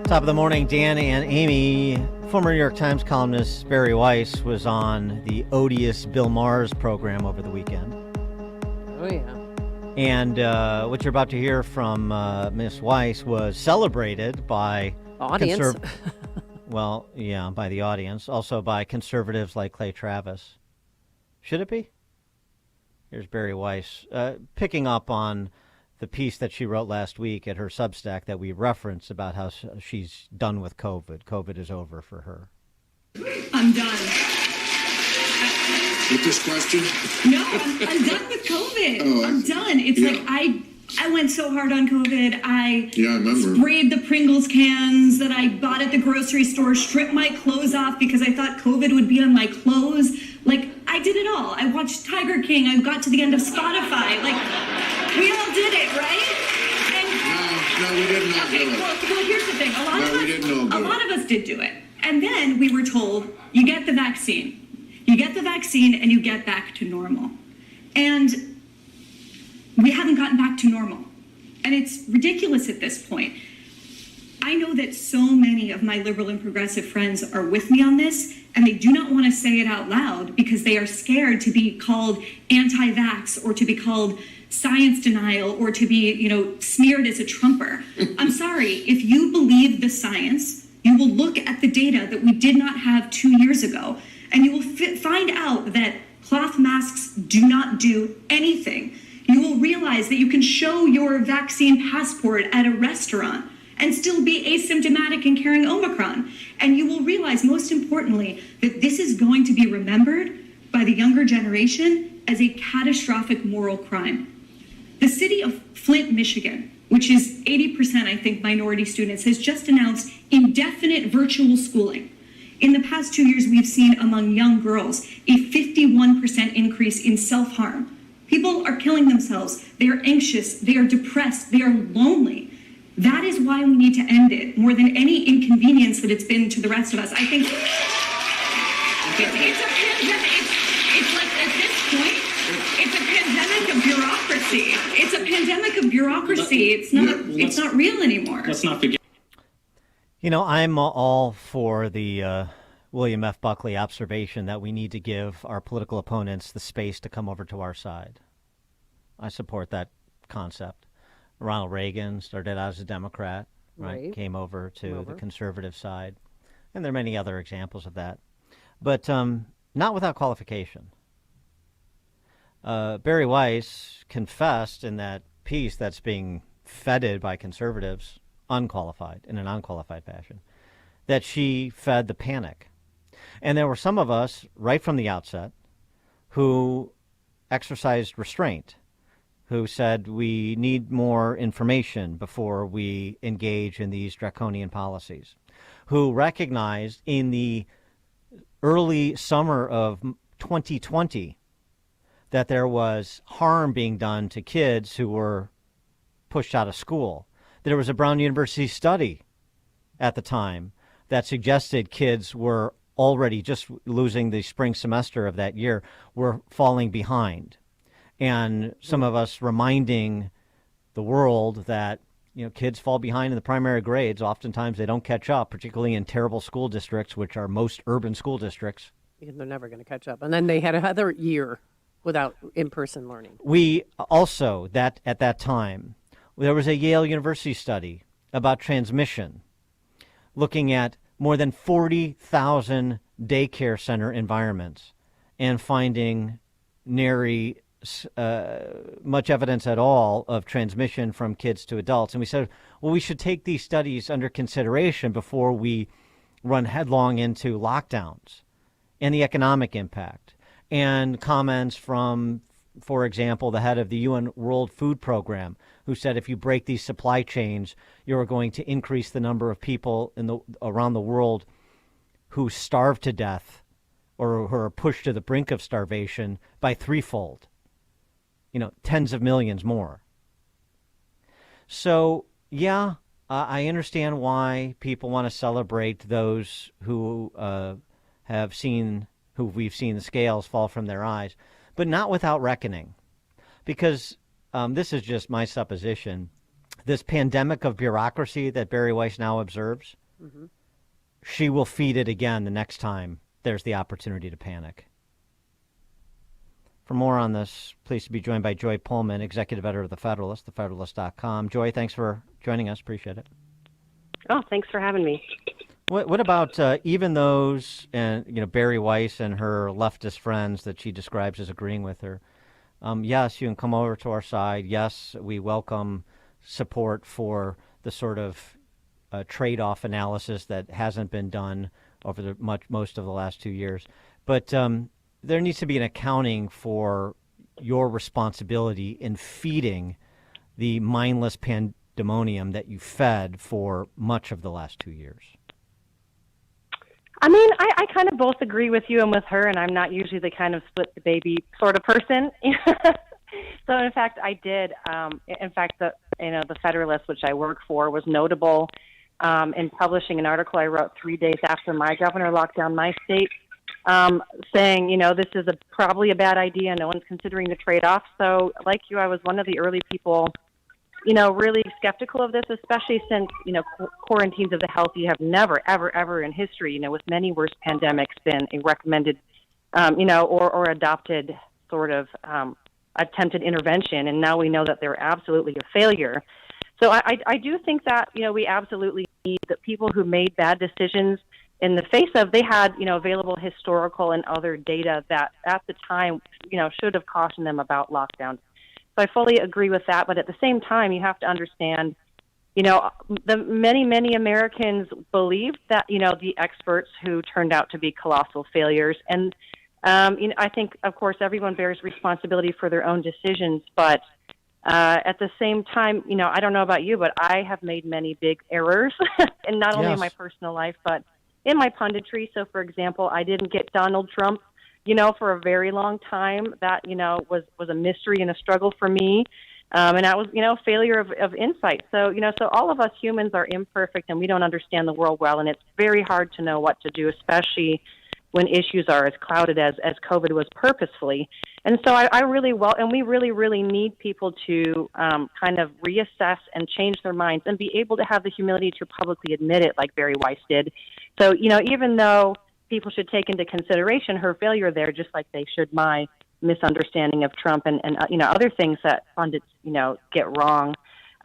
Top of the morning, Dan and Amy. Former New York Times columnist Barry Weiss was on the odious Bill Maher's program over the weekend. Oh, yeah. And what you're about to hear from Miss Weiss was celebrated by audience. Well, yeah, by the audience. Also by conservatives like Clay Travis. Should it be? Here's Barry Weiss picking up on the piece that she wrote last week at her Substack that we referenced about how she's done with COVID. COVID is over for her. I'm done. With this question? No, I'm done with COVID. I'm done. It's like I went so hard on COVID. I remember. Sprayed the Pringles cans that I bought at the grocery store, stripped my clothes off because I thought COVID would be on my clothes. Like, I did it all. I watched Tiger King. I got to the end of Spotify. Like, we all did it, right? No, we didn't all do it. Well, here's the thing. A lot of us did do it. And then we were told, you get the vaccine. You get the vaccine and you get back to normal. And we haven't gotten back to normal. And it's ridiculous at this point. I know that so many of my liberal and progressive friends are with me on this, and they do not want to say it out loud because they are scared to be called anti-vax or to be called science denial or to be, smeared as a Trumper. I'm sorry, if you believe the science, you will look at the data that we did not have 2 years ago, and you will find out that cloth masks do not do anything. You will realize that you can show your vaccine passport at a restaurant and still be asymptomatic and carrying Omicron. And you will realize, most importantly, that this is going to be remembered by the younger generation as a catastrophic moral crime. The city of Flint, Michigan, which is 80%, I think, minority students, has just announced indefinite virtual schooling. In the past 2 years, we've seen among young girls a 51% increase in self-harm. People are killing themselves. They are anxious. They are depressed. They are lonely. That is why we need to end it, more than any inconvenience that it's been to the rest of us. I think it's a pandemic. It's like, at this point, it's a pandemic of bureaucracy. It's a pandemic of bureaucracy. It's not real anymore. Let's not forget. I'm all for the William F. Buckley observation that we need to give our political opponents the space to come over to our side. I support that concept. Ronald Reagan started out as a Democrat, right? Came over to the conservative side. And there are many other examples of that. But not without qualification. Barry Weiss confessed in that piece that's being feted by conservatives, in an unqualified fashion, that she fed the panic. And there were some of us, right from the outset, who exercised restraint, who said we need more information before we engage in these draconian policies, who recognized in the early summer of 2020 that there was harm being done to kids who were pushed out of school. There was a Brown University study at the time that suggested kids were already, just losing the spring semester of that year, were falling behind. And some of us reminding the world that, kids fall behind in the primary grades. Oftentimes they don't catch up, particularly in terrible school districts, which are most urban school districts. They're never going to catch up. And then they had another year without in-person learning. We also, at that time, there was a Yale University study about transmission, looking at more than 40,000 daycare center environments and finding nary much evidence at all of transmission from kids to adults. And we said, well, we should take these studies under consideration before we run headlong into lockdowns and the economic impact. And comments from, for example, the head of the UN World Food Program, who said if you break these supply chains, you're going to increase the number of people around the world who starve to death or who are pushed to the brink of starvation by threefold. Tens of millions more. So, I understand why people want to celebrate those who we've seen the scales fall from their eyes, but not without reckoning. Because this is just my supposition, this pandemic of bureaucracy that Barry Weiss now observes, she will feed it again the next time there's the opportunity to panic. For more on this, pleased to be joined by Joy Pullman, executive editor of The Federalist, thefederalist.com. Joy, thanks for joining us. Appreciate it. Oh, thanks for having me. What about even those, and Barry Weiss and her leftist friends that she describes as agreeing with her? Yes, you can come over to our side. Yes, we welcome support for the sort of trade-off analysis that hasn't been done over most of the last 2 years. But there needs to be an accounting for your responsibility in feeding the mindless pandemonium that you fed for much of the last 2 years. I mean, I kind of both agree with you and with her, and I'm not usually the kind of split the baby sort of person. So, in fact, I did. The Federalist, which I work for, was notable in publishing an article I wrote 3 days after my governor locked down my state, saying, this is probably a bad idea. No one's considering the trade-off. So, like you, I was one of the early people really skeptical of this, especially since, quarantines of the healthy have never, ever, ever in history, with many worse pandemics been a recommended, or adopted sort of attempted intervention. And now we know that they're absolutely a failure. So I do think that, we absolutely need the people who made bad decisions in the face of, they had, available historical and other data that at the time, should have cautioned them about lockdowns. So I fully agree with that. But at the same time, you have to understand, the many Americans believed that, the experts who turned out to be colossal failures. And, I think, of course, everyone bears responsibility for their own decisions. But at the same time, I don't know about you, but I have made many big errors, and not only in my personal life, but in my punditry. So, for example, I didn't get Donald Trump for a very long time. That, was a mystery and a struggle for me. And that was, failure of insight. So, so all of us humans are imperfect and we don't understand the world well. And it's very hard to know what to do, especially when issues are as clouded as COVID was purposefully. And so I really, and we really, really need people to kind of reassess and change their minds and be able to have the humility to publicly admit it like Barry Weiss did. So, even though people should take into consideration her failure there, just like they should my misunderstanding of Trump and other things that pundits, get wrong.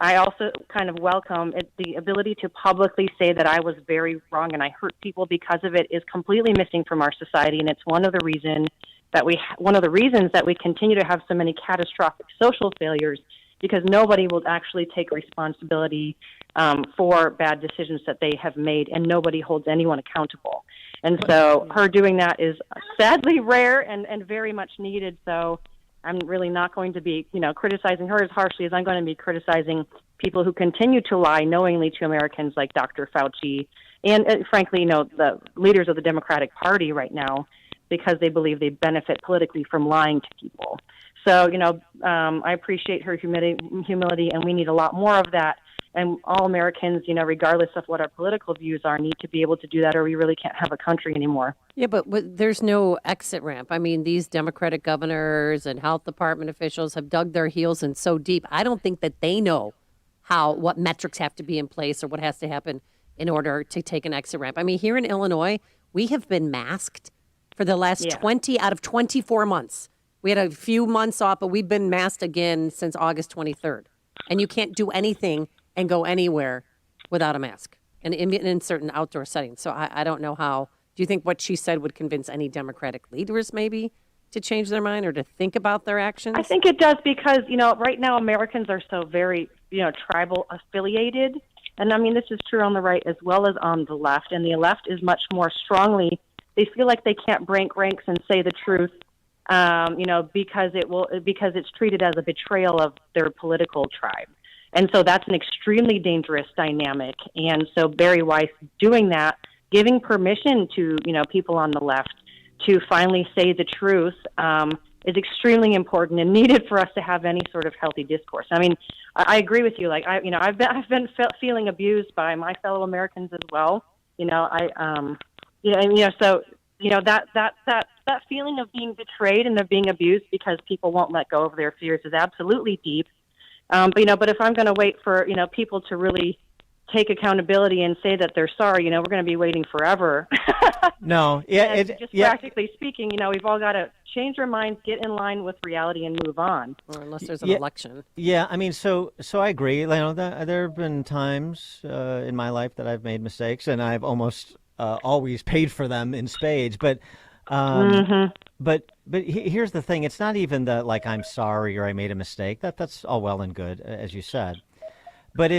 I also kind of welcome the ability to publicly say that I was very wrong and I hurt people because of it is completely missing from our society. And it's one of the reasons that we continue to have so many catastrophic social failures, because nobody will actually take responsibility for bad decisions that they have made, and nobody holds anyone accountable. And so her doing that is sadly rare and very much needed. So I'm really not going to be, criticizing her as harshly as I'm going to be criticizing people who continue to lie knowingly to Americans like Dr. Fauci and, frankly, the leaders of the Democratic Party right now, because they believe they benefit politically from lying to people. So, I appreciate her humility, and we need a lot more of that. And all Americans, regardless of what our political views are, need to be able to do that, or we really can't have a country anymore. Yeah, but there's no exit ramp. I mean, these Democratic governors and health department officials have dug their heels in so deep. I don't think that they know what metrics have to be in place or what has to happen in order to take an exit ramp. I mean, here in Illinois, we have been masked for the last 20 out of 24 months. We had a few months off, but we've been masked again since August 23rd. And you can't do anything and go anywhere without a mask and in certain outdoor settings. So I don't know how. Do you think what she said would convince any Democratic leaders maybe to change their mind or to think about their actions? I think it does because, right now Americans are so very, tribal affiliated. And I mean, this is true on the right as well as on the left. And the left is much more strongly, they feel like they can't break ranks and say the truth, because it's treated as a betrayal of their political tribe. And so that's an extremely dangerous dynamic. And so Barry Weiss doing that, giving permission to, people on the left to finally say the truth, is extremely important and needed for us to have any sort of healthy discourse. I mean, I agree with you. Like, I've been feeling abused by my fellow Americans as well. That feeling of being betrayed and of being abused because people won't let go of their fears is absolutely deep. But if I'm going to wait for, people to really take accountability and say that they're sorry, we're going to be waiting forever. No, yeah, Practically speaking, we've all got to change our minds, get in line with reality, and move on. Or unless there's an election. Yeah, I mean, so I agree. There have been times in my life that I've made mistakes, and I've almost always paid for them in spades. But here's the thing: it's not even that like I'm sorry or I made a mistake. That's all well and good, as you said. But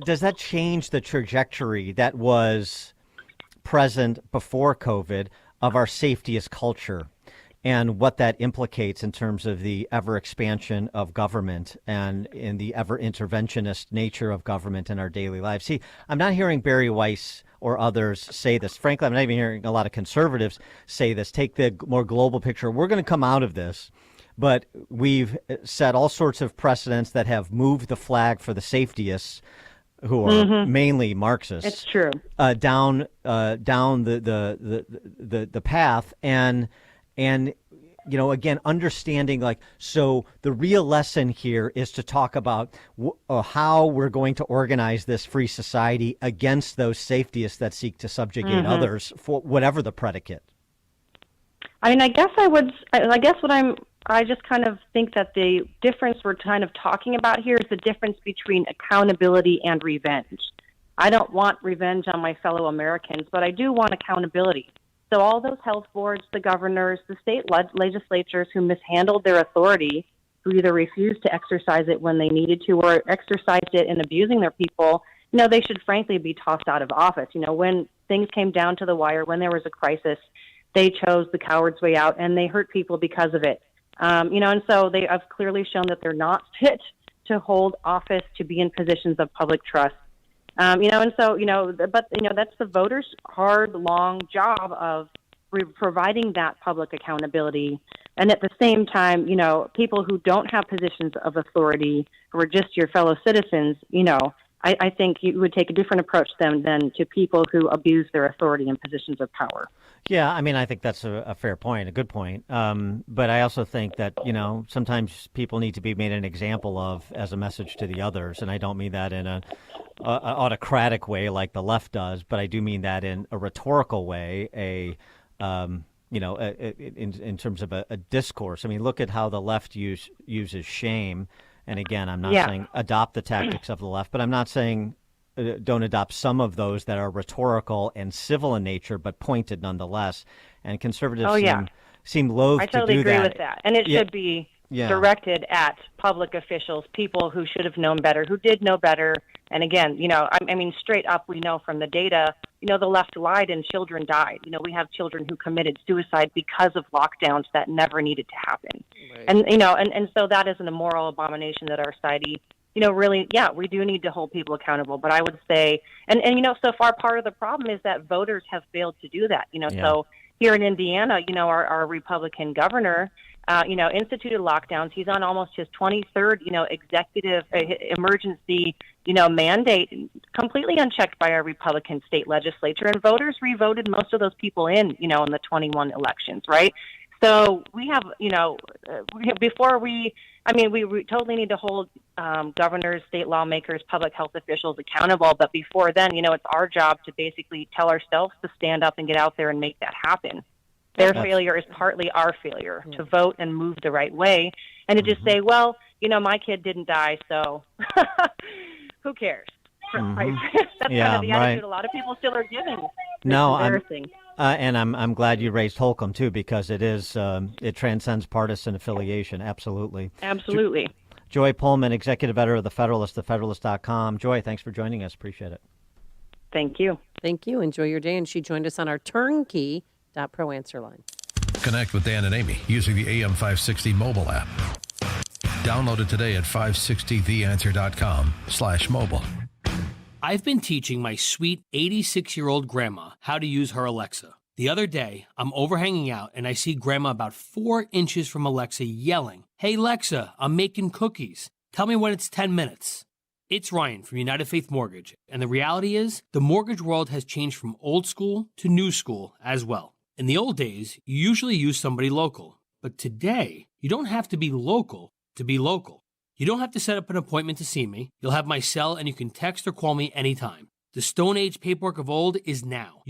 does that change the trajectory that was present before COVID of our safetyist culture and what that implicates in terms of the ever expansion of government and in the ever interventionist nature of government in our daily lives? See, I'm not hearing Barry Weiss or others say this. Frankly, I'm not even hearing a lot of conservatives say this. Take the more global picture. We're going to come out of this, but we've set all sorts of precedents that have moved the flag for the safetyists, who are mainly Marxists. It's true. Down the path, and again, understanding so the real lesson here is to talk about how we're going to organize this free society against those safetyists that seek to subjugate others for whatever the predicate. I mean, I just kind of think that the difference we're kind of talking about here is the difference between accountability and revenge. I don't want revenge on my fellow Americans, but I do want accountability. So all those health boards, the governors, the state legislatures who mishandled their authority, who either refused to exercise it when they needed to or exercised it in abusing their people, they should frankly be tossed out of office. When things came down to the wire, when there was a crisis, they chose the coward's way out and they hurt people because of it. And so they have clearly shown that they're not fit to hold office, to be in positions of public trust. But that's the voters' hard, long job of providing that public accountability. And at the same time, people who don't have positions of authority, who are just your fellow citizens, I think you would take a different approach than to people who abuse their authority in positions of power. Yeah, I mean, I think that's a fair point, a good point. But I also think that, sometimes people need to be made an example of as a message to the others. And I don't mean that in an autocratic way like the left does, but I do mean that in a rhetorical way, in terms of a discourse. I mean, look at how the left uses shame. And again, I'm not saying adopt the tactics of the left, but I'm not saying don't adopt some of those that are rhetorical and civil in nature, but pointed nonetheless. And conservatives seem loath to do that. I totally agree with that. And it should be directed at public officials, people who should have known better, who did know better. And again, I mean, straight up, we know from the data, the left lied and children died. We have children who committed suicide because of lockdowns that never needed to happen. Right. And so that is an immoral abomination that our society, really, we do need to hold people accountable. But I would say, and so far part of the problem is that voters have failed to do that. So here in Indiana, our Republican governor, instituted lockdowns. He's on almost his 23rd, executive emergency, mandate, completely unchecked by our Republican state legislature. And voters re-voted most of those people in the 21 elections, right? So we have, we totally need to hold governors, state lawmakers, public health officials accountable. But before then, it's our job to basically tell ourselves to stand up and get out there and make that happen. Their failure is partly our failure to vote and move the right way, and to just say, well, my kid didn't die, so who cares? Right? That's kind of the attitude a lot of people still are giving. No, I'm glad you raised Holcomb too, because it is it transcends partisan affiliation. Absolutely. Joy Pullman, executive editor of the Federalist, thefederalist.com. Joy, thanks for joining us. Appreciate it. Thank you. Thank you. Enjoy your day. And she joined us on our turnkey.pro answer line. Connect with Dan and Amy using the AM 560 mobile app. Download it today at 560theanswer.com/mobile. I've been teaching my sweet 86-year-old grandma how to use her Alexa. The other day, I'm over hanging out and I see grandma about 4 inches from Alexa yelling, "Hey, Alexa, I'm making cookies. Tell me when it's 10 minutes. It's Ryan from United Faith Mortgage, and the reality is the mortgage world has changed from old school to new school as well. In the old days, you usually use somebody local, but today, you don't have to be local to be local. You don't have to set up an appointment to see me. You'll have my cell and you can text or call me anytime. The Stone Age paperwork of old is now.